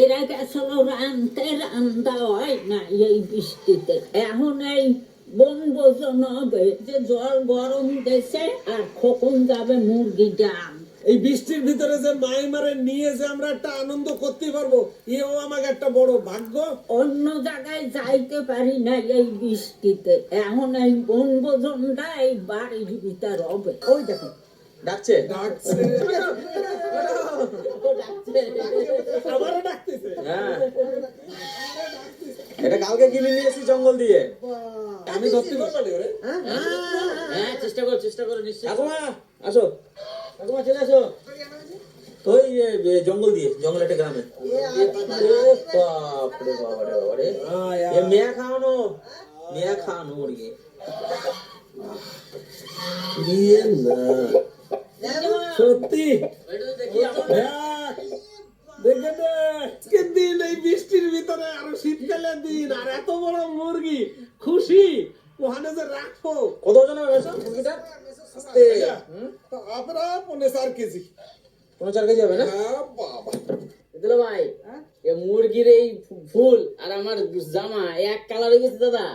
এরা গেছিল রানতে, রান্না হয় না এই বৃষ্টিতে। এখন এই বনভোজন হবে, যে জল গরম দেশে আর খোকন যাবে মুরগি ডাম। এই বৃষ্টির ভিতরে যে মাইমারে নিয়ে যে আমরা একটা আনন্দ করতে পারবো, এও আমাকে একটা বড় ভাগ্য। অন্য জায়গায় যাইতে পারি না এই বৃষ্টিতে। এখন এই বনভোজনটা এই বাড়ির ভিতর হবে। ওই দেখো ডাকছে ডাকছে, আবারও ডাকতেছে। হ্যাঁ এটা কালকে কিনে নিয়ে এসেছি জঙ্গল দিয়ে। আমি ধরতে পারবো না ওরে। হ্যাঁ চেষ্টা করো নিশ্চয়ই। ঠাকুমা আসো, ঠাকুমা চলে আসো। তো এই জঙ্গল দিয়ে, জঙ্গল একটা গ্রামে। বাপরে বাবারে বাবারে, এ মেয়া খাওয়ানো মুরগি। দিয়ে না সত্যি দেখে দে, আজকের দিন এই বৃষ্টির ভিতরে, আরো শীতকালের দিন, আর এত বড় মুরগি, খুশি ওখানে যে রাখো। কত ওজন হবে মুরগিটা? আস্তে আমরা 4.5 কেজি। 4 কেজি হবে না? হ্যাঁ বাবা, দিল ভাই, এ মুরগির এই ফুল আর আমার জামা এক কালার হয়ে গেছে দাদা।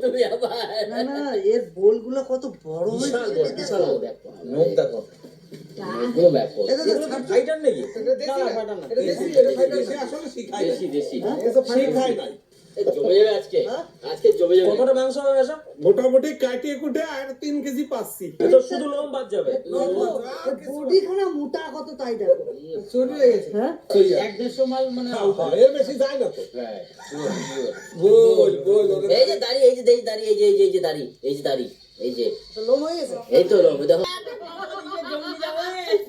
তুমি আবার না না, এর বোলগুলো কত বড় বিশাল হয়েছে। বড়, বিশাল বড় দেখো। মুখ দেখো, এগুলো ব্যাপক। এটা তো ছাড়- ফাইটার নাকি? দেশি আসলে শিখাই দেশি দেশি। শিখাই নাই। এ জমে যাবে আজকে, আজকে জমে যাবে। কতটা মাংস হবে এসব? মোটামুটি কাটিয়ে কুটে আর 3 কেজি পাচ্ছি। এটা শুধু লোম বাদ যাবে। এর বডিখানা মোটা কত তাই দেখো, চর্বি হয়ে গেছে। হ্যাঁ, 1-150 মাল মানে এর বেশি যায় না তো। প্রায়। বল বল এই যে দাড়ি, এই যে দাড়ি, এই যে এই যে দাড়ি, এই যে দাড়ি, এই যে তো লোম হয়ে গেছে। এই তো লোক দেখো।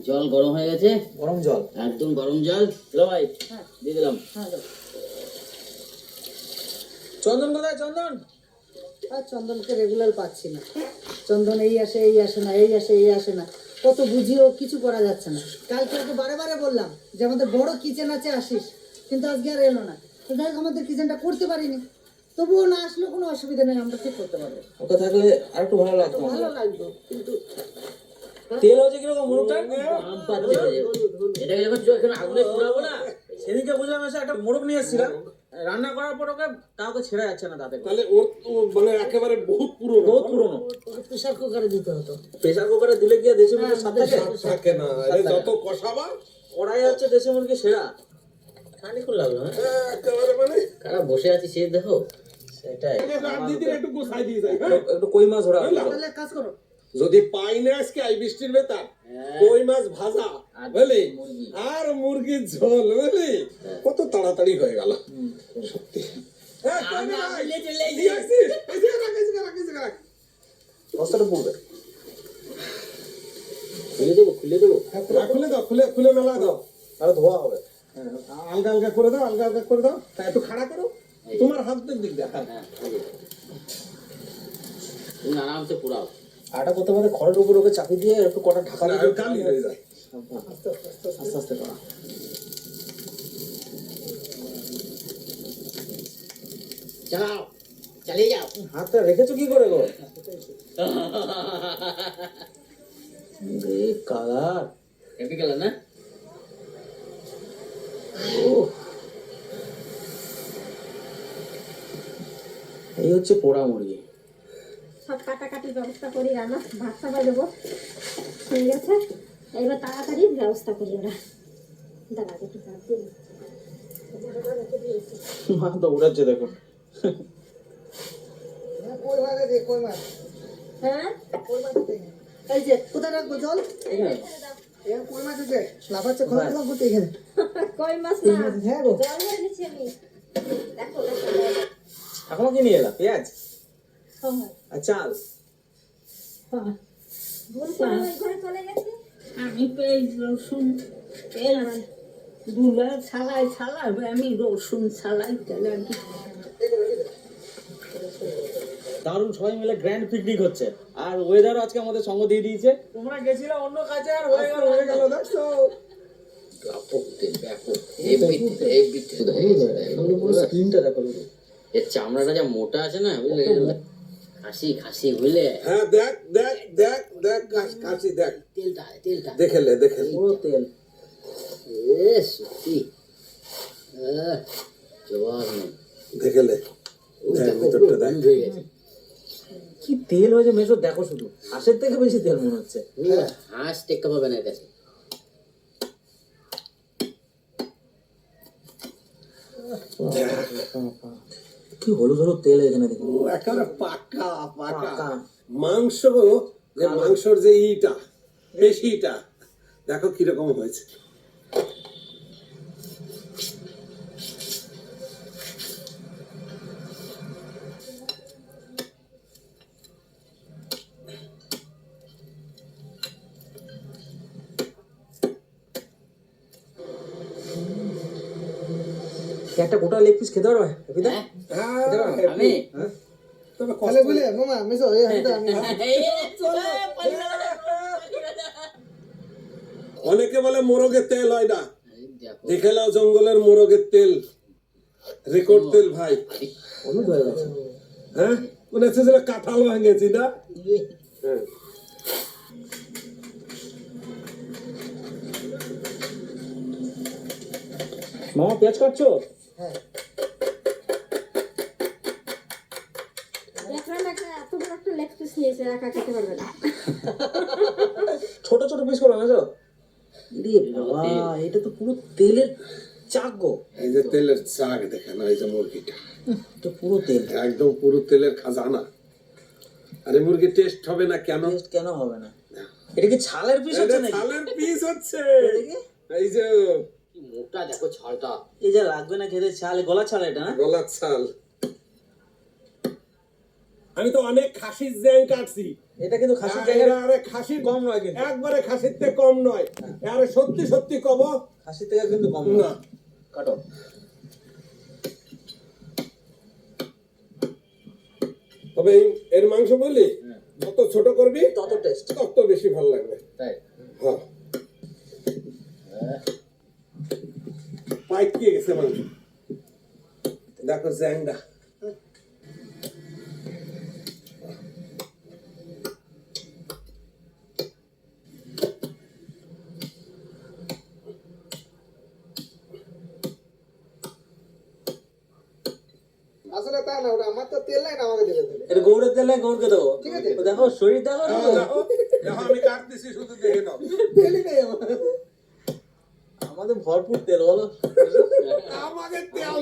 জল গরম হয়ে গেছে, গরম জল। একদম গরম জল। চলো ভাই, দিয়ে দিলাম। চন্দন কোথায়? চন্দন আর চন্দনকে রেগুলার পাচ্ছি না। চন্দন এই আসে এই আসে না, এই আসে এই আসে না, কত বুঝিও কিছু করা যাচ্ছে না। কালকে ওকে বারে বারে বললাম যে আমাদের বড় কিচেন আছে আসিস, কিন্তু আজকে আর এলো না। তো যাই হোক, আমাদের কিচেনটা করতে পারিনি, তবুও না আসলেও কোনো অসুবিধা নেই, আমরা ঠিক করতে পারবো। ওকে থাকলে আর একটু ভালো লাগতো। ভালো লাগতো, কিন্তু তেল হচ্ছে কিরকম মুরগটা? আম পাচ্ছে হয়ে যাবে। এটাকে যখন এখানে আগুনে পোড়াবো না, সেদিনকে বুঝলাম এসে একটা মোরগ নিয়ে এসেছিলাম, রান্না করার পর ওকে কাউকে ছেড়ে যাচ্ছে না তাতে। তাহলে ওর তো মানে একেবারে বহুত পুরনো। বহুত পুরনো। ওকে প্রেশার কুকারে দিতে হতো। প্রেসার কুকারে দিলে গিয়ে দেশি মুরগির স্বাদ থাকে? থাকে না, এই যত কষাবা ওরাই হচ্ছে দেশি মুরগি সেরা। খানিক্ষণ লাগলো। হ্যাঁ, একেবারে মানে কারা বসে আছি সে দেখো। সেটাই। দিদির একটু গোছাই দিয়ে যায়। একটু কই মাছ ধরা হলো। তাহলে এক কাজ করো, যদি পাই না আজকে এই বৃষ্টির ভেতর, কই মাছ ভাজা বুঝলি, আর মুরগির ঝোল বুঝলি, কত তাড়াতাড়ি হয়ে গেল সত্যি। বস্তাটা পড়বে। খুলে দেবো, খুলে দেবো। খুলে দাও, খুলে খুলে মেলা দাও, তাহলে ধোয়া হবে। আলগা আলগা করে দাও, আলগা আলগা করে দাও। তা একটু খাড়া করো, তোমার হাতের দিক দেখা। হ্যাঁ, তুমি আরামসে পুরাও। আটা করতে পারে খড়ের উপর ওকে চাপি দিয়ে একটু কটা ঢাকা দিয়ে কালি হয়ে যায়। আস্তে আস্তে করা। চালাও, চালিয়ে যাও। হাতটা রেখেছো কি করে গো? কালার হেভি গেল না? এই হচ্ছে পোড়া মুরগি। সব কাটাকাটির ব্যবস্থা করি, রান্না ভাত খাবার দেবো হয়ে গেছে। এবার তাড়াতাড়ি ব্যবস্থা করি ওরা। দাঁড়া একটু ভাত দিই। মা তো উড়াচ্ছে দেখো। কই মাছ দে, কই মাছ, হ্যাঁ, কই মাছ দে। এই যে কোথায় রাখবো জল? এখানে এই কই মাছ আছে, লাফাচ্ছে খোলা খোলা করতে এখানে। কই মাছ না, হ্যাঁ গো, জল ভরে নিচ্ছি আমি। দেখো দেখো। এখনো কি নিয়ে এলা? পেঁয়াজ হ্যাঁ, আর চাল। হ্যাঁ। ভুল করে ওই ঘরে চলে গেছে। আমি পেঁয়াজ রসুন তেল দুলা ছালাই ছালাই, আমি রসুন ছালাইতে লাগি। দারুণ, সবাই মিলে গ্র্যান্ড পিকনিক হচ্ছে। আর ওয়েদার আজকে আমাদের সঙ্গ দিয়ে দিয়েছে। তোমরা গেছিলে অন্য কাজে আর হয়ে গেল দেখছো। ব্যাপক তেল, ব্যাপক। হেভি তেল, হেভি তেল হয়ে গেছে। স্কিনটা দেখো শুধু। এর চামড়াটা যা মোটা আছে না, বুঝলে? খাসি খাসি বুঝলে? হ্যাঁ দেখ দেখ দেখ দেখ, কাশি দেখ, তেলটা তেলটা দেখেলে দেখেলে। পুরো তেল। এ সত্যি জবাব নেই। দেখেলে ভিতরটা দেখ। হয়ে গেছে। কি তেল হয়েছে মেশো, দেখো শুধু হাঁসের থেকে বেশি তেল মনে হচ্ছে। হাঁস টেক্কা পাবে না এর কাছে। কি হলুদ হলুদ তেল এখানে দেখো। ও একেবারে পাকা পাকা পাকা। মাংস, যে মাংসর যে ইটা পেশিটা দেখো কিরকম হয়েছে। একটা গোটা লেগ পিস খেতে পারবে? হ্যাঁ? হ্যাঁ, আমি তবে তাহলে বলে মামা মেসো এই হাতে আমি অনেকে বলে মোরগের তেল হয় না, এই দেখো। দেখে নাও জঙ্গলের মোরগের তেল, রেকর্ড তেল ভাই। হলুদ হয়ে গেছে। হ্যাঁ মনে হচ্ছে যেন কাঁঠাল ভাঙেছি না। হ্যাঁ। মামা পেঁয়াজ কাটছো? দেখলাম এত বড় একটা লেগ পিস নিয়েছে, একা খেতে পারবে না। ছোট ছোট পিস করো মেশো। রে বাবা, এটা তো পুরো তেলের চাক গো। এই যে তেলের চাক দেখেন, এই যে মুরগিটা এটা পুরো তেল। একদম পুরো তেলের খাজানা। আরে মুরগি টেস্ট হবে না কেন? টেস্ট কেন হবে না? এটা কি ছালের পিস হচ্ছে এটা নাকি? ছালের পিস হচ্ছে। দেখি। এই যে কি মোটা দেখো ছালটা। এই যে লাগবে না খেতে, ছাল, গলা ছাল এটা না? গলার ছাল। আমি তো অনেক খাসির জ্যাং কাটছি। এটা কিন্তু খাসির জায়গায় আরে খাসির কম নয় কিন্তু। একবারে খাসির থেকে কম নয়। আরে সত্যি সত্যি কব খাসির থেকে কিন্তু কম না। না। কাটো। তবে এর মাংস বললি যত ছোট করবি তত টেস্ট। তত বেশি ভালো লাগবে। তাই হ্যাঁ পাইকে গেছে মাংস। দেখো জ্যাংটা আসলে তা না, ওটা আমার তো তেল নাই না, আমাকে দিলে দিলে এটা গৌড়ের তেলে গৌড়কে দেবো। ঠিক আছে। ও দেখো শরীর দেখো। দেখো আমি কাটতেছি, শুধু দেখে নাও। তেলই নেই আমার। আমাদের ভরপুর তেল বলো। আমাকে তেল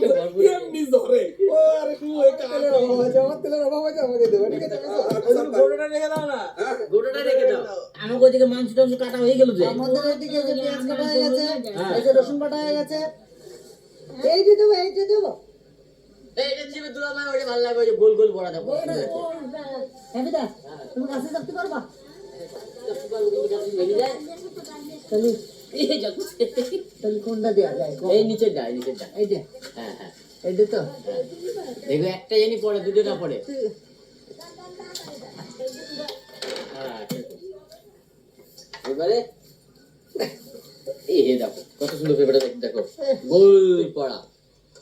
এমনি ধরে। ও আরে তুই ওই তেলের অভাব আছে, আমার তেলের অভাব আছে, আমাকে দেবো, ঠিক আছে মেসো? গৌড়টা রেখে দাও না। গোটাটা রেখে দাও। আমাকে ওইদিকে মাংস টাংস কাটা হয়ে গেল যে। আমাদের এদিকে যে পেঁয়াজ কাটা হয়ে গেছে, এই যে রসুন বাটা হয়ে গেছে, এই দিয়ে দেবো, এই দিয়ে দেবো। এইটা জিবে দুলা ভাই, ওইটা ভালো লাগে, ওই যে গোল গোল বড়া দেখো। হ্যাঁ দা, তুমি কাছে চাপতে পারবা? তাহলে তাহলে কোনটা দেওয়া যায়? এই নিচের ডা, নিচের ডা। এই যে হ্যাঁ হ্যাঁ। এই যে তো দেখো একটা জানি পড়ে, দুটো না পড়ে। হ্যাঁ, এবারে এই হে দেখো কত সুন্দর পেঁপেটা দেখো, গোল পড়া।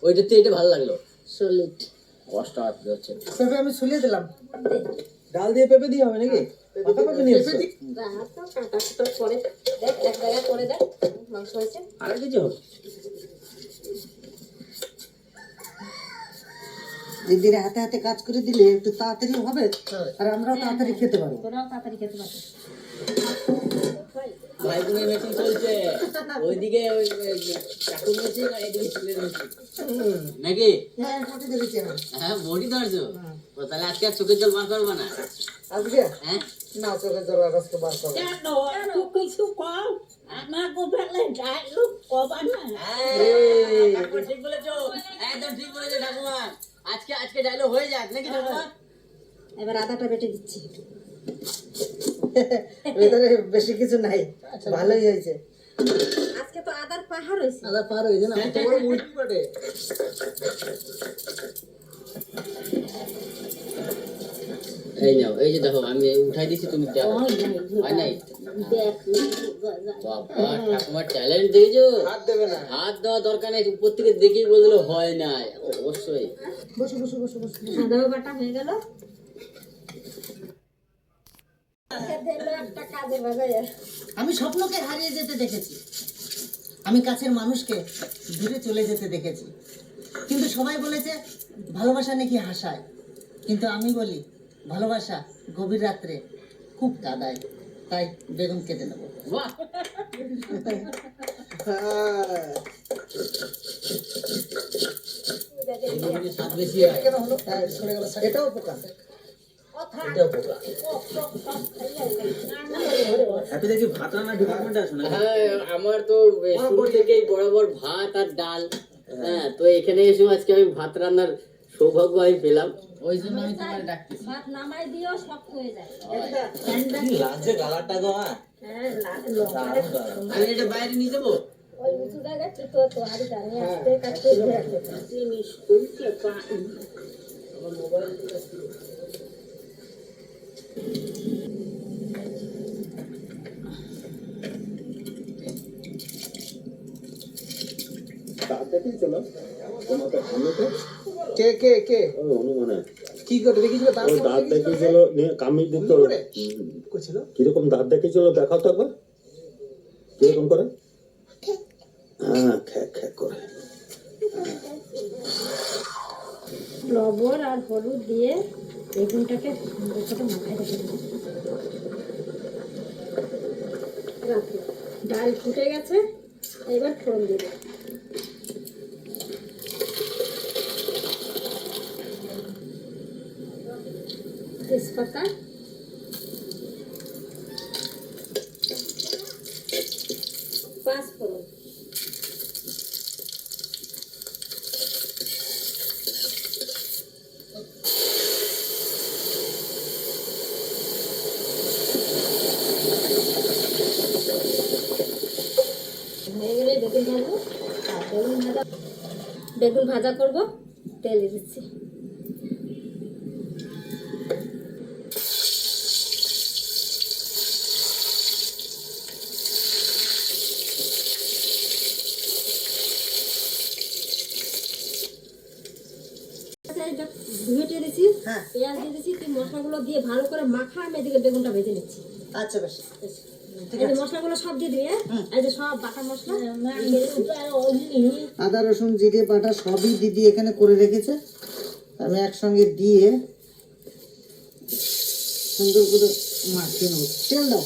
ওইটাতে এটা ভালো লাগলো। সলিড কষ্ট হচ্ছে। পেঁপে আমি ছুলিয়ে দিলাম। ডাল দিয়ে পেঁপে দিয়ে হবে নাকি? পাকা পেঁপে নিয়ে এসছো? করে দেখ, এক জায়গায় করে দেখ, মাংস হয়েছে। আর কিছু হবে? দিদির হাতে হাতে কাজ করে দিলে একটু তাড়াতাড়ি হবে, আর আমরাও তাড়াতাড়ি খেতে পারবো। তোরাও তাড়াতাড়ি খেতে পারবে। ভাই বোনের মেশিন চলছে, ওইদিকে ওই চাকুর মেশিন আর এদিকে চুলের মেশিন নাকি? হ্যাঁ, কত দিয়েছি আমি হ্যাঁ বডি ধরছো। ও তাহলে আজকে আর চোখের জল বার করবো না? আজকে হ্যাঁ না, চোখের জল আর আজকে বার করবো। কেন একটু কিছু কম, আমাকে বেলে ডায়লগ কবা না। ঠাকুমা ঠিক বলেছো, একদম ঠিক বলেছো ঠাকুমা। আজকে আজকে ডায়লগ হয়ে যাক নাকি ঠাকুমা? এবার আদাটা বেটে দিচ্ছি। ভেতরে বেশি কিছু নাই, ভালোই হয়েছে। আজকে তো আদার পাহাড় হয়েছে। আদা পার হয়েছে না, তোমার মুরগি পাটে। এই নাও, এই যে দেখো আমি উঠাই দিছি, তুমি দেখো। হয় নাই? দেখ বাবা ঠাকুমার ট্যালেন্ট দেখেছো? হাত দেবে না। হাত দেওয়া দরকার নেই, উপর থেকে দেখেই বলে দিলো হয় নাই। অবশ্যই। বসো বসো বসো বসো। আদাও বাটা হয়ে গেল। একটা কাজে বাজায়। আমি স্বপ্নকে হারিয়ে যেতে দেখেছি, আমি কাছের মানুষকে দূরে চলে যেতে দেখেছি, কিন্তু সবাই বলেছে ভালোবাসা নাকি হাসায়, কিন্তু আমি বলি ভালোবাসা গভীর রাত্রে খুব কাঁদায়। তাই বেগুন কেটে নেবো। বাহ, এই বেগুনের স্বাদ বেশি হয়। এটাও পোকা। এটাও পোকা। হ্যাপি দেখি ভাত রান্নার ডিপার্টমেন্টে আছো না? হ্যাঁ, আমার তো শুরু থেকেই বরাবর ভাত আর ডাল। হ্যাঁ, তো এখানে এসে আজকে আমি ভাত রান্নার সৌভাগ্য আমি পেলাম। ওই জন্য আমি তোমার ডাকতেছি। ভাত নামাই দিও শক্ত হয়ে যায়। কি লাগছে কালারটা গো? হ্যাঁ, লঙ্কাটা আমি এটা বাইরে নিয়ে যাবো। ওই উঁচু জায়গায় তো তো আড়ি দাঁড়িয়ে আসতে কাটতে ধরে রাখতে চাই। জিনিস করছে পানি। দাঁত দেখেই চলো তোমাকে ভালো তো কে কে কে ওই অনুমানে কি করে দেখেছিল? ওই দাঁত দেখিয়েছিল নিয়ে কামিয়ে দিত করছিল। কিরকম দাঁত দেখিয়েছিল দেখাও তো একবার কিরকম করে। হ্যাঁ খ্যাক খ্যাক করে। লবণ আর হলুদ দিয়ে বেগুনটাকে ছোট মাথায় রেখে দেবো। রাখো। ডাল ফুটে গেছে, এবার ফোড়ন দেব। তেজপাতা, পাঁচফোড়ন, হয়ে গেলে বেগুন ভাজবো। আর বেগুন ভাজা করবো, তেল দিচ্ছি। ধুয়ে দিয়েছি, হ্যাঁ। পেঁয়াজ দিয়ে দিয়েছি, তুই মশলাগুলো দিয়ে ভালো করে মাখা, আমি এদিকে বেগুনটা ভেজে নিচ্ছি। আচ্ছা বেশ। এই যে মশলাগুলো সব দিয়ে দিবি, হ্যাঁ? এই যে সব বাটা মশলা। আদা রসুন জিরে বাটা সবই দিদি এখানে করে রেখেছে, আমি একসঙ্গে দিয়ে সুন্দর করে মাখিয়ে নেবো। তেল দাও।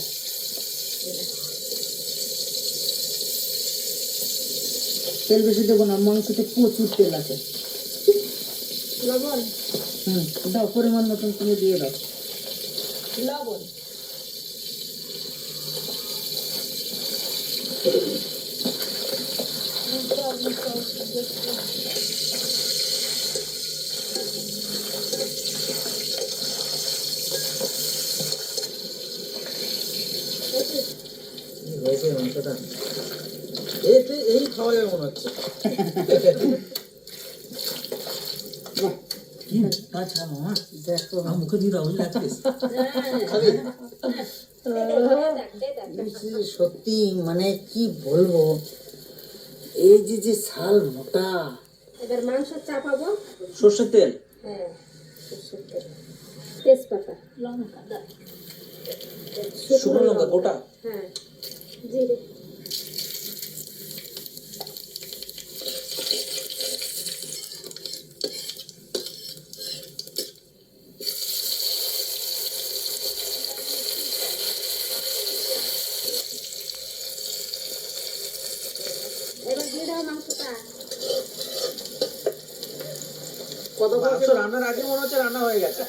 তেল বেশি দেবো না, মাংসতে প্রচুর তেল আছে। লবণ, দাও পরিমাণ মতন তুমি দিয়ে দাও। লবণ, হয়েছে মাংসটা। এই খাওয়া যাবে মনে হচ্ছে। আচ্ছা মামা, দেখো আমার মুখে দিয়ে দাও, লাগছে। সত্যি মানে কি বলবো, এই যে যে শাল মোটা। এবার মাংস চাপাবো। সর্ষের তেল, হ্যাঁ, সরষের তেল, তেজপাতা, লঙ্কা, শুকনো লঙ্কা গোটা, হ্যাঁ, জিরে, এবার দিয়ে দাও মাংসটা। মাংস রান্নার আগে মনে হচ্ছে রান্না হয়ে গেছে।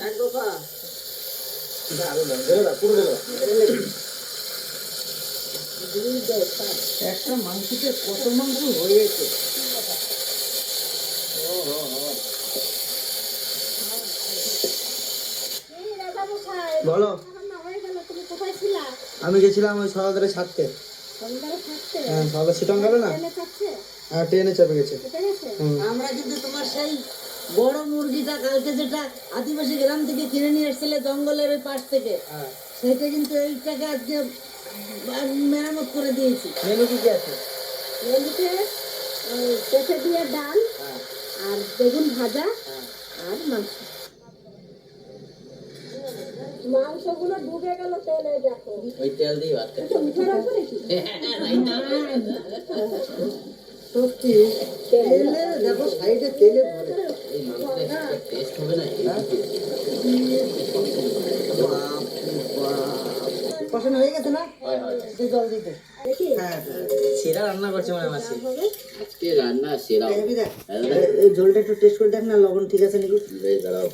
এক দফা একটা মাংসতে কত মাংস হয়েছে। এই রাজামশাই, বলো, রান্না হয়ে গেল, তুমি কোথায় ছিলা? আমি গেছিলাম ওই সকালে ছাড়তে। সন্ধ্যারে থাকতে? হ্যাঁ, সকালে সিটং গেল না, ট্রেনে থাকছে? আর ট্রেনে চেপে গেছে। উঠে গেছে? আমরা কিন্তু তোমার সেই বড় মুরগিটা কালকে যেটা আদিবাসী গ্রাম থেকে কিনে নিয়ে এসেছিলে জঙ্গলের ওই পাশ থেকে, সেটা কিন্তু এইটাকে আজকে মেরামত করে দিয়েছি। মেনু কি কি আছে? মেনুতে পেঁপে দিয়ে ডাল, আর বেগুন ভাজা, আর মাংস। মাংসগুলো ডুবে গেল তেলে, দেখো ওই তেল দিয়ে ভাত খাই। এটা উঠে রাখো নাকি? সত্যি তেলে দেখো সাইডে তেলে ভরে। এই মাংসটা টেস্ট হবে না? কষানো হয়ে গেছে না? হয় হয়। একটু জল দিতে। দেখি হ্যাঁ সেরা রান্না করছে মনে হয় মাসি। হবে। আজকে রান্না সেরা। দেখবি দেখ এই ঝোলটা একটু টেস্ট করে দেখ না, লবণ ঠিক আছে নাকি। বেশ দাঁড়াও,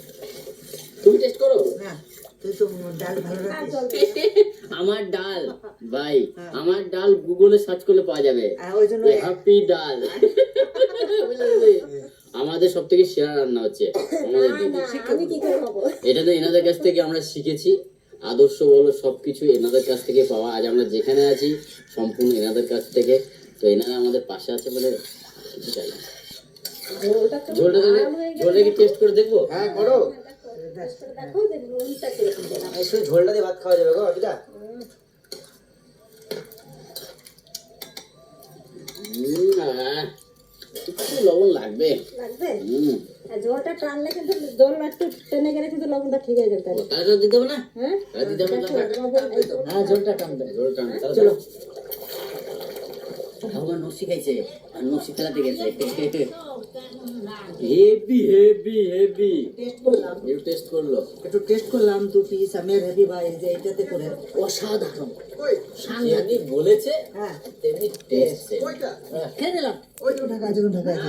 তুমি টেস্ট করো। না তুই তো ডাল ভালো আর রাখিস। জল দে। আমার ডাল ভাই, আমার ডাল গুগলে সার্চ করলে পাওয়া যাবে। ওই জন্য হ্যাপি ডাল। আমাদের সব থেকে সেরা রান্না হচ্ছে আমাদের না, দিদি। আমি কি করে খাবো? এটা তো এনাদের কাছ থেকে আমরা শিখেছি, আদর্শ বলো সবকিছু এনাদের কাছ থেকে পাওয়া। আজ আমরা যেখানে আছি সম্পূর্ণ এনাদের কাছ থেকে। তো এনারা আমাদের পাশে আছে বলে কিছু চাই না। ঝোলটা তো ঝোলটা দিলে ঝোলটা কি টেস্ট করে দেখবো? হ্যাঁ করো। দেখো যে নুনটা কিরকম দিলাম। এই শুধু ঝোলটা দিয়ে ভাত খাওয়া যাবে গো অর্পিতা? একটু লবণ লাগবে। লাগবে? হুম, আর ঝোলটা টানলে কিন্তু জল একটু টেনে গেলে কিন্তু লবণটা ঠিক হয়ে যাবে তাহলে। তাহলে দিতে হবে না? হ্যাঁ? তাহলে দিতে হবে না? দেখো, লবণ এই তো। হ্যাঁ ঝোলটা টানবে। ঝোলটা না। চলো ভগবান নকশি খাইছে আর নকশি খেলাতে গেছে। Heavy heavy heavy. টেস্ট করলাম, একটু টেস্ট করলো। একটু টেস্ট করলাম 2 পিস আমের হেভি ভাই যে এইটাতে করে অসাধারণ। যেমনি বলেছে হ্যাঁ তেমনি টেস্ট। খেয়ে দিলাম। ওই তো ঢাকা আছে, ঢাকা আছে।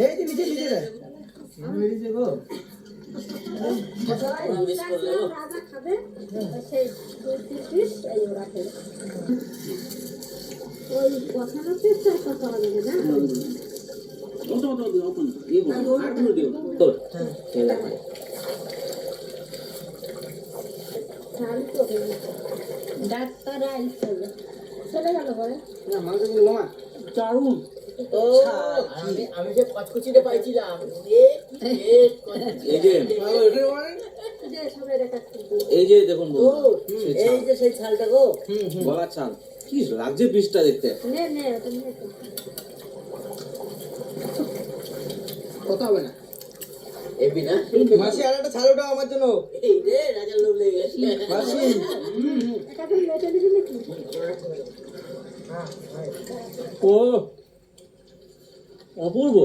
এই যে নিচে নিচে দেখ। মিস করলো। রাজা খাবে সেই 2 পিস এই ওরা খেলো। ওই কষানো টেস্ট একটা পাওয়া যাবে না? তোর ঝাল তো হবে। ডাক্তার আইছে চলে গেল পরে। না মাংস কিন্তু মা দারুণ। ও আমি যে কচকচিটা পাইছিলাম এ কি টেস্ট কচকচি। এই যে যে সবাই দেখাচ্ছে। এই যে দেখুন ও এই যে সেই ছালটা গো। গলার চাল কি লাগছে পিসটা দেখতে। নে নে ওটা নিয়ে তো। কথা হবে না। হেভি না? মাসি আর একটা ছাল ওটাও আমার জন্য। এই রে রাজার লোভ লেগে গেছে। মাসি এটা তুমি মেটে দিবি নাকি? ও অপূর্ব।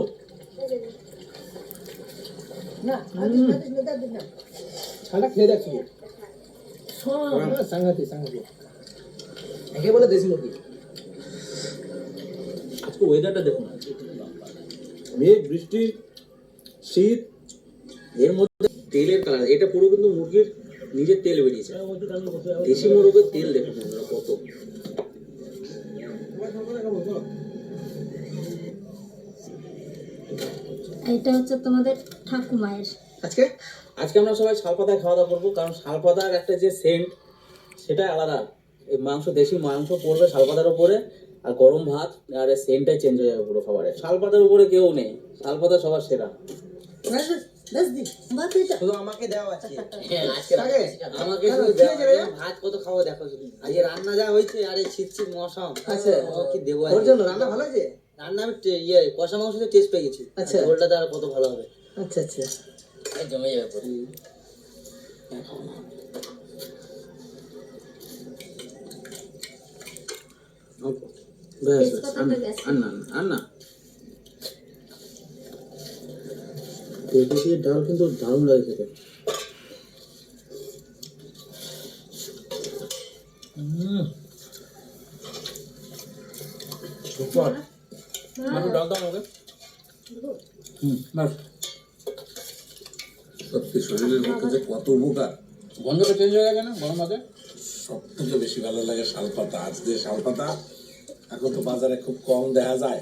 না আদি না। ছালটা খেয়ে দেখছি। সাংঘাতিক সাংঘাতিক। একে বলে দেশি মুরগি। আজকে ওয়েদারটা দেখুন, মেঘ বৃষ্টি শীত, এর মধ্যে তেলের কালার, এটা পুরো কিন্তু মুরগির নিজের তেল বেরিয়েছে। দেশি মুরগির তেল দেখুন বন্ধুরা কত। এটা হচ্ছে তোমাদের ঠাকুমায়ের। আজকে আমরা সবাই শালপাতায় খাওয়া দাওয়া করবো, কারণ শালপাতার একটা যে সেন্ট সেটা আলাদা। এই মাংস, দেশি মাংস পড়বে শালপাতার উপরে, আর গরম ভাত, আর সেন্টটাই চেঞ্জ হয়ে যাবে পুরো খাবারে। শালপাতার উপরে কেউ নেই, শালপাতা সবার সেরা। বেশ দি বাদ এটা। শুধু আমাকে দেওয়া আছে, হ্যাঁ, আজকে আগে আমাকে শুধু ঠিক আছে দেওয়া। ভাইয়া। ভাত কত খাওয়া দেখো শুধু। আজকে রান্না যা হয়েছে, আরে ছিটছিট মশম। আচ্ছা। ও কি দেবো ওর জন্য রান্না ভালো হয়েছে? রান্না আমি কষা মাংসতে টেস্ট পেয়ে গেছি। আচ্ছা। ঝোলটা তার কত ভালো হবে। আচ্ছা আচ্ছা। এই জমে যাবে পুরো। ব্যাস তেজপাতাটা গেছে। আন্না পেঁপে দিয়ে ডাল কিন্তু দারুণ লাগে খেতে। সুপার। একটু ডাল দাও আমাকে। বাস। সত্যি শরীরের পক্ষে যে কত উপকার। গন্ধটা চেঞ্জ হয়ে গেছে না গরম ভাতে? সব থেকে বেশি ভালো লাগে শালপাতা। আজ যে শালপাতা এখন তো বাজারে খুব কম দেখা যায়,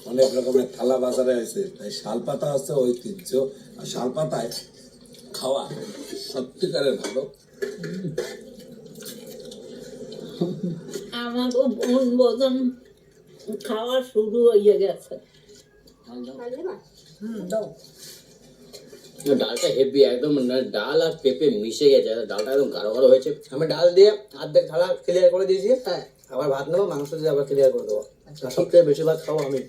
অনেক রকমের থালা বাজারে আছে, তাই শালপাতা হচ্ছে ঐতিহ্য। আর শালপাতায় খাওয়া সত্যিকারের ভালো। আমাকে বন বদন খাওয়া শুরু হয়ে গেছে। খাইলে না? দাও। ডালটা হেভি একদম, ডাল আর পেঁপে মিশে গেছে, ডালটা একদম গাঢ় গাঢ় হয়েছে। আমি ডাল দিয়ে অর্ধেক থালা ক্লিয়ার করে দিয়েছি। হ্যাঁ, আবার ভাত নেবো, মাংস দিয়ে আবার ক্লিয়ার করে দেবো। আর সবথেকে বেশি ভাত খাবো আমি।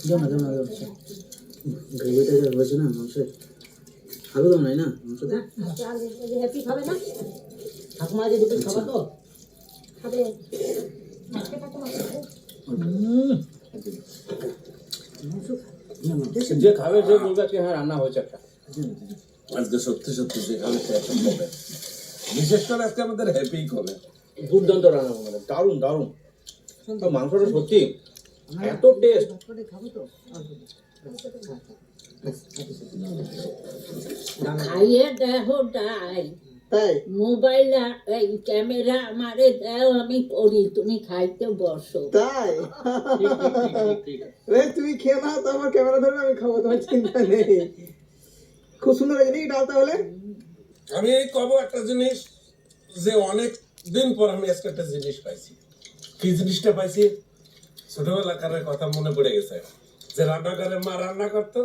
দাও না গ্রেভিটা যা হয়েছে না মাংসের আলু দাও নাই না মাংসতে হ্যাপি খাবে না? ঠাকুমা আজ দুটো খাবা তো? খাবে। আজকে ঠাকুমা খাবে। যে খাবে সে বলবে আজকে হ্যাঁ রান্না হয়েছে একটা। আজকে সত্যি সত্যি যে খাবে সে একটা খাবে। বিশেষ করে আজকে আমাদের হ্যাপি খাবে। দুর্দান্ত রান্না মানে দারুণ দারুণ। তো মাংসটা সত্যি এত টেস্ট। খাইয়ে দেখো ডাই তাই মোবাইল এই ক্যামেরা আমারে দাও আমি করি তুমি খাইতে বসো তাই তুমি খেয়ে নাও তো আমার ক্যামেরা ধরে আমি খাবো তোমার চিন্তা নেই খুব সুন্দর হয়েছে নাকি ডাল তাহলে আমি এই কব একটা জিনিস যে অনেক দিন পর আমি আজকে একটা জিনিস পাইছি। কি জিনিসটা পাইছি? ছোটবেলাকার কথা মনে পড়ে গেছে যে রান্নাঘরে মা রান্না করতো,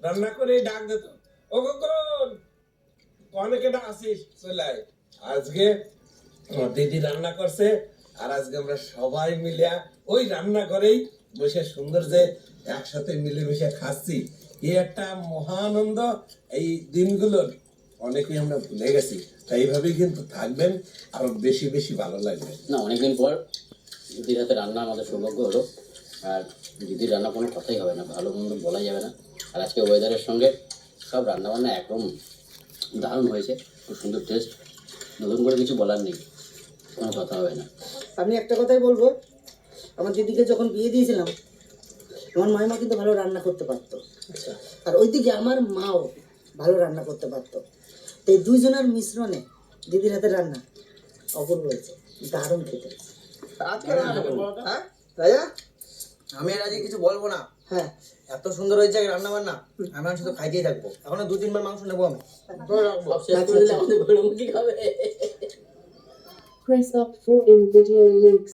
রান্না করে ডাক দিত, ও গগন অনেকে আসিস চলে আয়। আজকে আমার দিদি রান্না করছে আর আজকে আমরা সবাই মিলে ওই রান্নাঘরেই বসে সুন্দর যে একসাথে মিলেমিশে খাচ্ছি, এই একটা মহানন্দ। এই দিনগুলোর অনেকেই আমরা ভুলে গেছি, তাই এইভাবেই কিন্তু থাকবেন, আরো বেশি বেশি ভালো লাগবে। না অনেকদিন পর দিদির হাতে রান্না আমাদের সৌভাগ্য হলো। আর দিদির রান্না কোনো কথাই হবে না, ভালো মন্দ বলা যাবে না। আর আজকে ওয়েদারের সঙ্গে সব রান্নাবান্না একদম দারুণ হয়েছে, খুব সুন্দর টেস্ট। নতুন করে কিছু বলার নেই, কোনো কথা হবে না। আমি একটা কথাই বলবো, আমার দিদিকে যখন বিয়ে দিয়েছিলাম আমার মাইমা কিন্তু ভালো রান্না করতে পারতো, আর ওইদিকে আমার মাও ভালো রান্না করতে পারতো। তো এই দুইজনের মিশ্রণে দিদির হাতে রান্না অপূর্ব হয়েছে, দারুণ খেতে। হ্যাঁ রাজা, আমি আর আজকে কিছু বলবো না। হ্যাঁ এত সুন্দর হয়েছে রান্না বান্না, আমি শুধু খাইতেই থাকবো। এখনো 2-3 বার মাংস নেবো আমি। সব শেষ করে দিলে আমাদের গরুমুখী খাবে। Press up for in video links.